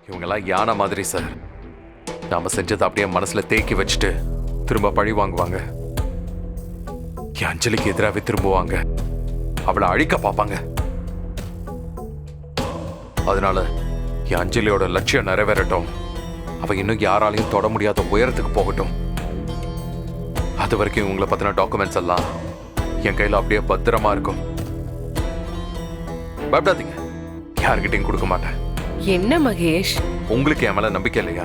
இவங்கெல்லாம் யானை மாதிரி சார். நாம செஞ்சதை அப்படியே மனசுல தேக்கி வச்சுட்டு திரும்ப பழி வாங்குவாங்க. என் அஞ்சலிக்கு எதிராகவே திரும்புவாங்க. அவளை அழிக்க பார்ப்பாங்க. அதனால என் அஞ்சலியோட லட்சியம் நிறைவேறட்டும். அவ இன்னும் யாராலையும் தொட முடியாத உயரத்துக்கு போகட்டும். அது வரைக்கும் இவங்களை பத்தின டாக்குமெண்ட்ஸ் எல்லாம் என் கையில அப்படியே பத்திரமா இருக்கும். பயப்படாதீங்க, யாருக்கிட்டையும் கொடுக்க மாட்டேன். என்ன மகேஷ், உங்களுக்கு என் மேல நம்பிக்கை இல்லையா?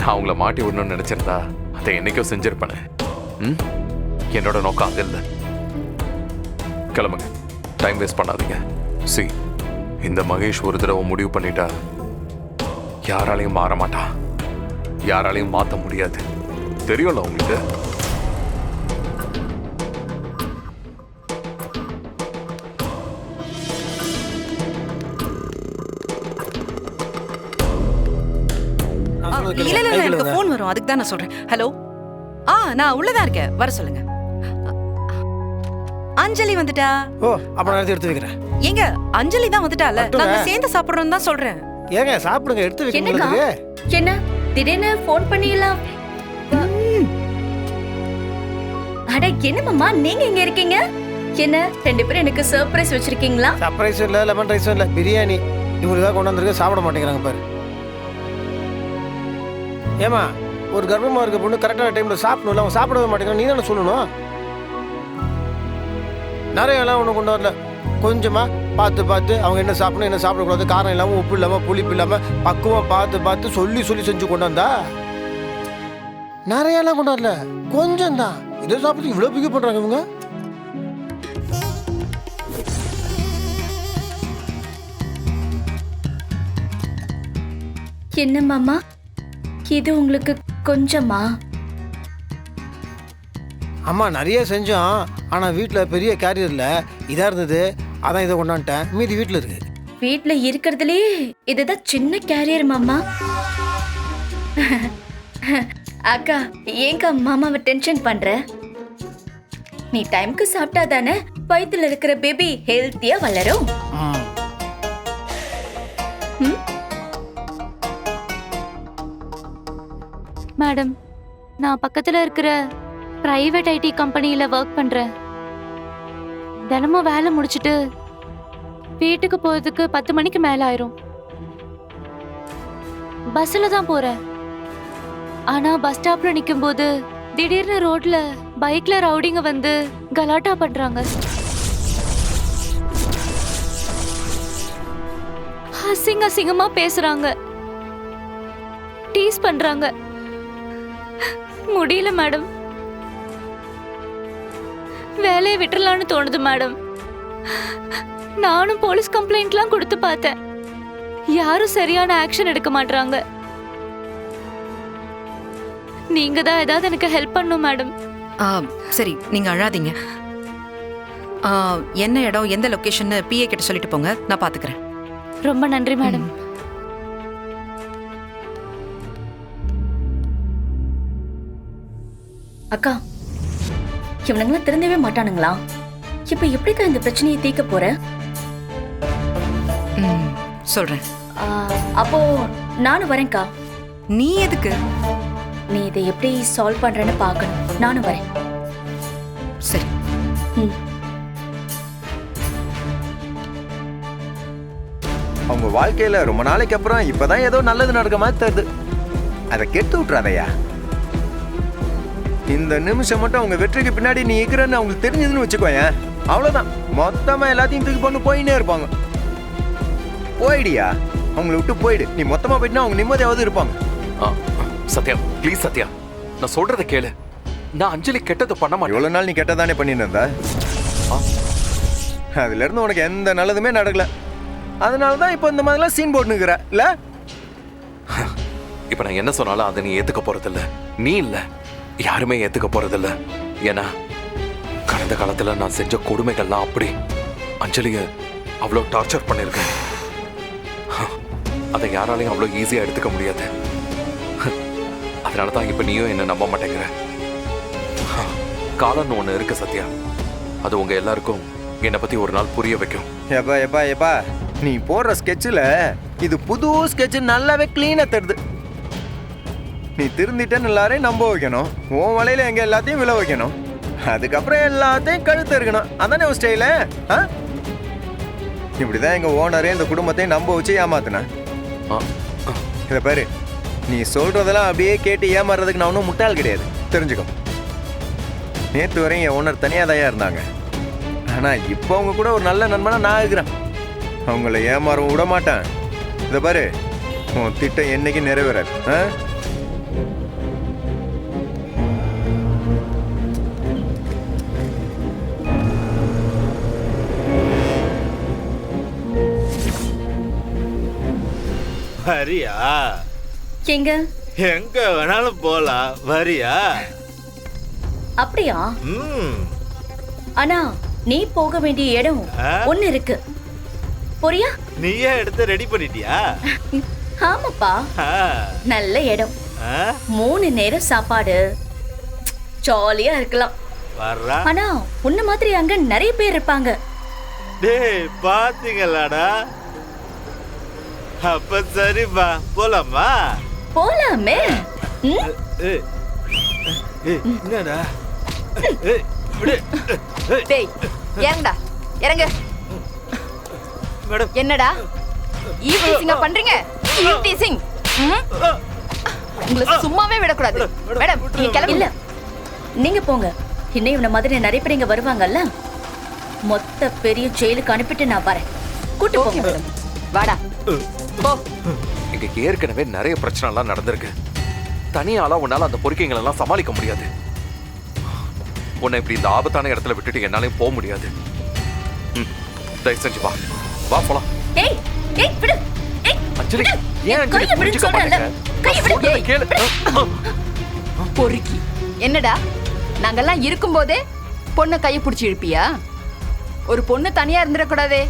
நான் உங்களை மாட்டி விடணும்னு நினைச்சிருந்தா அதை என்னைக்கோ செஞ்சிருப்பேன். என்னோட நோக்கம் அது இல்லை. கிளம்புங்க, டைம் வேஸ்ட் பண்ணாதீங்க. சி, இந்த மகேஷ் ஒரு தடவை முடிவு பண்ணிட்டா யாராலையும் மாற மாட்டான். யாராலையும் மாற்ற முடியாது. தெரியும்ல உங்களுக்கு. இல்ல எனக்கு போன் வரும், அதுக்கு தான் நான் சொல்றேன். ஹலோ, நான் உள்ளதா இருக்கேன், வர சொல்லுங்க. அஞ்சலி வந்துட்டா? ஓ, அப்ப நான் எடுத்து வைக்கிறேன். எங்க அஞ்சலி தான் வந்துட்டால, நாங்க சேர்ந்து சாப்பிடுறோம் தான் சொல்றேன். ஏங்க சாப்பிடுங்க, எடுத்து வைக்கிறீங்க. என்ன திடீர்னு ஃபோன் பண்ணிடலாம்? அட என்ன மாமா, நீங்க எங்க இருக்கீங்க? என்ன ரெண்டு பேரும் எனக்கு சர்ப்ரைஸ் வச்சிருக்கீங்களா? சர்ப்ரைஸ் இல்ல, லெமன் ரைஸும் இல்ல, பிரியாணி. இவங்களுக்காக கொண்டு வந்திருக்க, சாப்பிட மாட்டேங்கிறாங்க பாரு. ஏமா, ஒரு கர்ப்பமா இருக்க பொண்ணு கரெக்டான டைம்ல சாப்பிடணும்ல, அவங்க சாப்பிடவே மாட்டேங்கிறாங்க. நீ தானே சொல்லணும். நிறைய எல்லாம் ஒன்றும் கொண்டு வரல. கொஞ்சமா பார்த்து பார்த்து அவங்க என்ன சாப்பிடணும், என்ன சாப்பிடக்கூடாது, காரம் இல்லாமல், உப்பு இல்லாமல், புளிப்பு இல்லாமல் பக்குவமாக பார்த்து பார்த்து சொல்லி சொல்லி செஞ்சு கொண்டு வந்தா. நிறைய எல்லாம் கொண்டு வரல, கொஞ்சம் தான். இதை சாப்பிட்டு இவ்வளோ பிக்கு பண்ணுறாங்க இவங்க. என்ன மாமா, இது உங்களுக்கு கொஞ்சமா? அம்மா நிறைய செஞ்சோம், ஆனால் வீட்டில் பெரிய கேரியரில் இதாக இருந்தது, அதான் இதை கொண்டாந்துட்டேன். மீதி வீட்டில் இருக்கு. வீட்ல இருக்கிறதுலே இதுதான் சின்ன கேரியர் மாமா. அக்கா, ஏங்க மாமாவை டென்ஷன் பண்ற? நீ டைம்க்கு சாப்பிட்டா தானே வயித்துல இருக்கிற பேபி ஹெல்த்தியா வளரும். மேடம், நான் பக்கத்துல இருக்கிற பிரைவேட் ஐடி கம்பெனியில ஒர்க் பண்றேன். தினமும் வேலை முடிச்சிட்டு வீட்டுக்கு போறதுக்கு 10 மணிக்கு மேல ஆயிரும். பஸ்ல தான் போறேன். ஆனா பஸ் ஸ்டாப்ல நிக்கும் போது திடீர்னு ரோட்ல பைக்ல ரவுடிங்க வந்து கலாட்டா பண்றாங்க. அசிங்கமா பேசுறாங்க, டீஸ் பண்றாங்க. முடியல மேடம், வேலையை விட்டுறலான்னு தோணுது மேடம். நானும் போலீஸ் கம்ப்ளைண்ட்லாம் கொடுத்து பார்த்தேன், யாரும் சரியான ஆக்ஷன் எடுக்க மாட்டாங்க. நீங்க தான் ஏதாவது எனக்கு ஹெல்ப் பண்ணணும் மேடம். சரி, நீங்க அழாதீங்க. என்ன இடம், எந்த லொகேஷன் பிஏ கிட்ட சொல்லிட்டு போங்க, நான் பாத்துக்கிறேன். ரொம்ப நன்றி மேடம். அக்கா, இவனுங்களாம் திருந்தவே மாட்டானுங்களா? இப்ப எப்படிக்கா இந்த பிரச்சனையை தீர்க்க போற? சொல்றேன். அப்போ நானும் வரேன்க்கா. நீ எதுக்கு? நீ இதை எப்படி சால்வ் பண்றேன்னு பார்க்கணும். நானும் வரேன். சரி. அவங்க வாழ்க்கையில ரொம்ப நாளைக்கு அப்புறம் இப்பதான் ஏதோ நல்லது நடக்க மாதிரி தருது. அதை கெட்டு விட்டுறாதையா. இந்த நிமிஷம் மட்டும் அவங்க வெற்றிக்கு பின்னாடி நீ இருக்கிறன்னு அவங்களுக்கு தெரிஞ்சதுன்னு வச்சுக்கோயேன், அவ்வளவுதான். மொத்தமா எல்லாத்தையும் தூக்கி பண்ணு போயினே இருப்பாங்க. போயிடியா, அவங்களை விட்டு போயிடு. நீ மொத்தமா போயிட்டுனா அவங்க நிம்மதியாவது இருப்பாங்க. சத்யா, ப்ளீஸ் சத்யா, நான் சொல்றதை கேளு. நான் அஞ்சலி கெட்டது பண்ண மாட்டேன். இவ்வளவு நாள் நீ கெட்டதானே பண்ணிட்டு இருந்த. அதுல இருந்து உனக்கு எந்த நல்லதுமே நடக்கல. அதனாலதான் இப்ப இந்த மாதிரிலாம் சீன் போட்டுக்கிற இல்ல. இப்ப நான் என்ன சொன்னாலும் அதை நீ ஏத்துக்க போறதில்ல. நீ இல்ல, யாருமே ஏத்துக்க போறதில்ல. ஏன்னா கடந்த காலத்துல நான் செஞ்ச கொடுமைகள்லாம் அப்படி அஞ்சலிய அவ்வளோ டார்ச்சர் பண்ணிருக்கேன். அதை யாராலையும் அவ்வளோ ஈஸியா எடுத்துக்க முடியாது. அதனாலதான் இப்ப நீயும் என்ன நம்ப மாட்டேங்கிற. காலம்னு ஒண்ணு இருக்கு சத்யா, அது உங்க எல்லாருக்கும் என்னை பத்தி ஒரு நாள் புரிய வைக்கும். எப்பா எப்பா எப்பா நீ போடுற ஸ்கெட்சில் இது புது ஸ்கெட்ச் நல்லாவே க்ளீனாக தருது. நீ திருந்திட்டேன்னு எல்லாரையும் நம்ப வைக்கணும், உன் வலையில எங்க எல்லாத்தையும் விழ வைக்கணும், அதுக்கப்புறம் எல்லாத்தையும் கழுத்து இருக்கணும். அதானே உன் ஸ்டைல? இப்படிதான் எங்க ஓனரே இந்த குடும்பத்தையும் நம்ப வச்சு ஏமாத்தினேன். ஆ, இதை பாரு, நீ சொல்றதெல்லாம் அப்படியே கேட்டு ஏமாறுறதுக்கு நான் ஒன்றும் முட்டாள் கிடையாது, தெரிஞ்சுக்கோ. நேற்று வரையும் என் ஓனர் தனியாதையா இருந்தாங்க. ஆனா இப்போ அவங்க கூட ஒரு நல்ல நண்பனா நான் இருக்கிறேன். அவங்கள ஏமாறவும் விட மாட்டேன். இதை பாரு, உன் திட்டம் என்னைக்கு நிறைவேறாது. வரியா? எங்க எங்க வேணாலும் போலாம், வரியா? அப்படியா? ம். ஆனா நீ போக வேண்டிய இடம் ஒண்ணு இருக்கு, போறியா? நீயே எடுத்து ரெடி பண்ணிட்டியா? ஆமாப்பா, ஆ. நல்ல இடம், ஆ? 3 நேரம் சாப்பாடு, ஜாலியா இருக்கலாம். வர்றா? ஆனா உன்ன மாதிரி அங்க நிறைய பேர் இருப்பாங்க. டேய், பாத்தீங்களாடா? அப்ப சரிப்பா, போலாமா? போலாமே. ம்? ஏய், ஏய், என்னடா? ஏய், விடு. ஏய், டேய் இறங்கடா, இறங்கு. மேடம். என்னடா ஈவ் டீசிங்கா பண்றீங்க? ஈவ் டீசிங் உங்களை சும்மாவே விடக்கூடாது. மேடம் நீங்க கிளம்பு. இல்ல, நீங்க போங்க. இன்னும் இவன மாதிரி நிறைய பேர் இங்க வருவாங்கல்ல, மொத்த பெரிய ஜெயிலுக்கு அனுப்பிட்டு நான் வரேன். கூட்டு ஓகே போங்க. மேடம், வாடா போ. இங்க ஏற்கனவே நிறைய பிரச்சனை எல்லாம் நடந்திருக்கு. தனியாளா உன்னால அந்த பொறுக்கைங்களை எல்லாம் சமாளிக்க முடியாது. உன்னை இப்படி இந்த ஆபத்தான இடத்துல விட்டுட்டு என்னாலையும் போக முடியாது. தயவு செஞ்சு வா, வா போலாம். ஏய் ஏய் விடு. ஏய் அஞ்சலி, விடு. ஏன் அஞ்சலி கையை விடு புரிஞ்சுக்க சொல்றேன்ல. மாட்டேங்கிற? கையை விடு. சொல்றதை கேளு. பொறுக்கி என்னடா, நாங்கெல்லாம் இருக்கும்போதே பொண்ணை கையை பிடிச்சி இழுப்பியா? ஒரு பொண்ணு தனியா இருந்துடக்கூடாதே,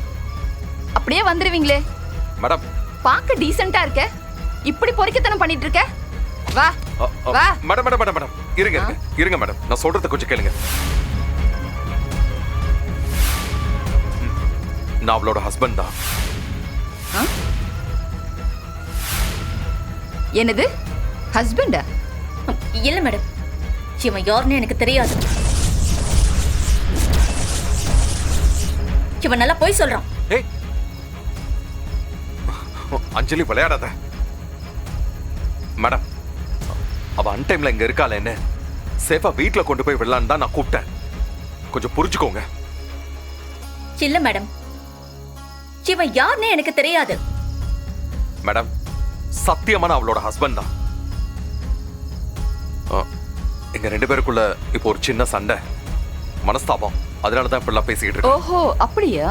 அப்படியே வந்துருவீங்களே. மேடம், பார்க்க டீசெண்டா இருக்க, இப்படி பொறுக்கித்தனம் பண்ணிட்டு இருக்க. வா வா. மேடம் மேடம் மேடம் மேடம் இருங்க இருங்க இருங்க மேடம், நான் சொல்றத கொஞ்சம் கேளுங்க. நான் அவளோட ஹஸ்பண்ட் தான். என்னது ஹஸ்பண்டா? இல்ல மேடம், இவன் யாருன்னு எனக்கு தெரியாது. இவன் நல்லா போய் சொல்றான். ஏய் அஞ்சலி, விளையாடாத. மேடம், அவ அன்டைம்ல இங்க இருக்காள, என்ன சேஃபா வீட்ல கொண்டு போய் விடலான்னு தான் நான் கூப்பிட்டேன். கொஞ்சம் புரிஞ்சுக்கோங்க. இல்ல மேடம், இவன் யாருன்னு எனக்கு தெரியாது. மேடம், சத்தியமா நான் அவளோட ஹஸ்பண்ட் தான். எங்க 2 பேருக்குள்ள இப்போ ஒரு சின்ன சண்டை, மனஸ்தாபம், அதனாலதான் இப்படிலாம் பேசிக்கிட்டு இருக்கேன். ஓஹோ அப்படியா?